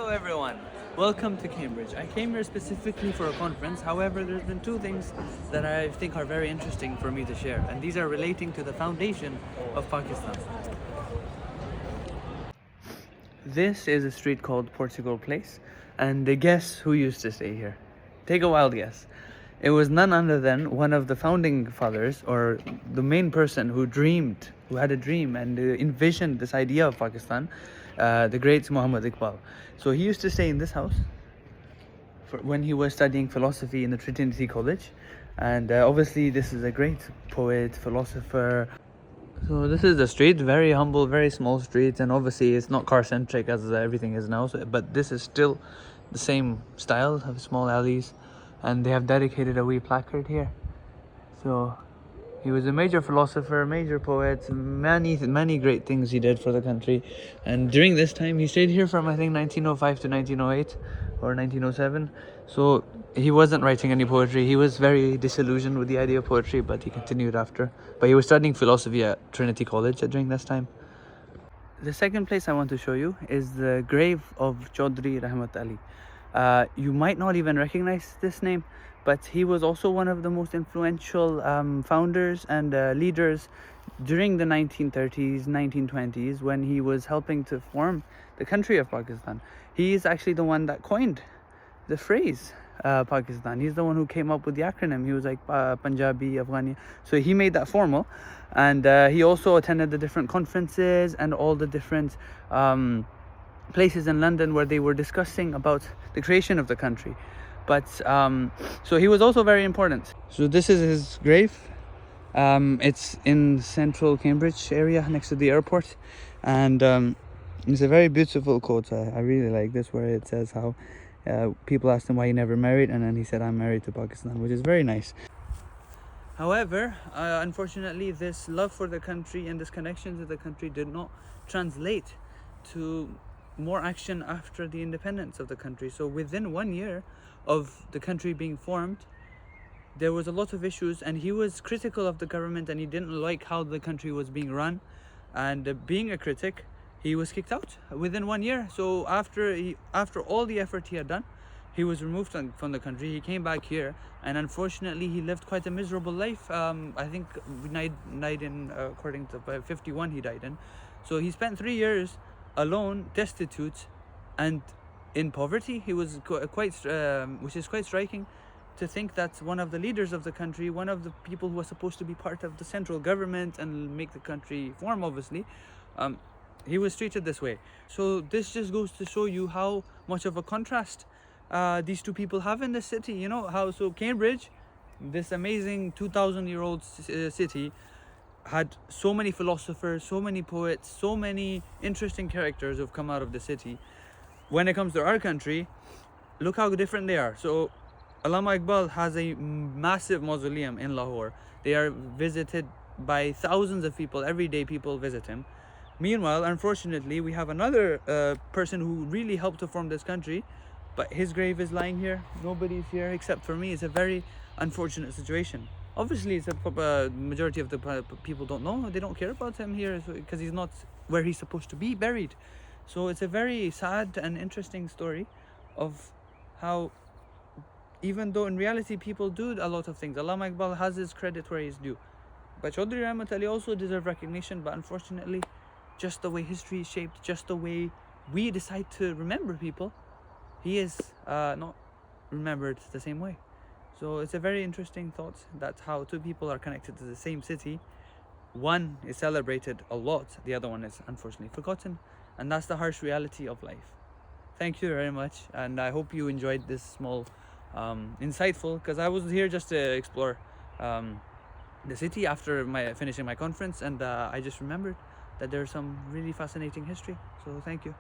Hello everyone, welcome to Cambridge. I came here specifically for a conference. However, there's been two things that I think are very interesting for me to share, and these are relating to the foundation of Pakistan. This is a street called Portugal Place, and guess who used to stay here? Take a wild guess. It was none other than one of the founding fathers, or the main person who had a dream and envisioned this idea of Pakistan, the great Muhammad Iqbal. So he used to stay in this house when he was studying philosophy in the Trinity College. And obviously this is a great poet, philosopher. So this is the street, very humble, very small street, and obviously it's not car centric as everything is now, but this is still the same style of small alleys, and they have dedicated a wee placard here. So he was a major philosopher, major poet, many great things he did for the country. And during this time he stayed here from I think 1905 to 1908 or 1907. So he wasn't writing any poetry. He was very disillusioned with the idea of poetry, but he continued after. But he was studying philosophy at Trinity College during this time. The second place I want to show you is the grave of Chaudhry Rahmat Ali. You might not even recognize this name, but he was also one of the most influential founders and leaders during the 1930s, 1920s, when he was helping to form the country of Pakistan. He is actually the one that coined the phrase Pakistan. He's the one who came up with the acronym. He was like Punjabi, Afghani. So he made that formal, and he also attended the different conferences and all the different places in London where they were discussing about the creation of the country. But so he was also very important. So this is his grave. It's in central Cambridge area next to the airport, and it's a very beautiful quote. I really like this, where it says how people asked him why he never married, and then he said, "I'm married to Pakistan," which is very nice. However, unfortunately, this love for the country and this connection to the country did not translate to more action after the independence of the country. So within 1 year of the country being formed, there was a lot of issues, and he was critical of the government, and he didn't like how the country was being run. And being a critic, he was kicked out within 1 year. So after all the effort he had done, he was removed from the country. He came back here, and unfortunately he lived quite a miserable life. I think died in according to 51 he died in. So he spent 3 years alone, destitute, and in poverty. He was which is quite striking to think that one of the leaders of the country, one of the people who was supposed to be part of the central government and make the country form, obviously, he was treated this way. So this just goes to show you how much of a contrast these two people have in the city. You know how, so Cambridge, this amazing 2,000-year-old city, had so many philosophers, so many poets, so many interesting characters who've come out of the city. When it comes to our country, look how different they are. So Allama Iqbal has a massive mausoleum in Lahore. They are visited by thousands of people. Every day people visit him. Meanwhile, unfortunately, we have another person who really helped to form this country, but his grave is lying here. Nobody's here except for me. It's a very unfortunate situation. Obviously, it's a majority of the people don't know. They don't care about him here because he's not where he's supposed to be buried. So it's a very sad and interesting story of how, even though in reality people do a lot of things, Allama Iqbal has his credit where he's due. But Chaudhry Rahmat Ali also deserve recognition, but unfortunately, just the way history is shaped, just the way we decide to remember people, he is not remembered the same way. So it's a very interesting thought that how two people are connected to the same city. One is celebrated a lot, the other one is unfortunately forgotten, and that's the harsh reality of life. Thank you very much, and I hope you enjoyed this small insightful, because I was here just to explore the city after finishing my conference, and I just remembered that there's some really fascinating history. So thank you.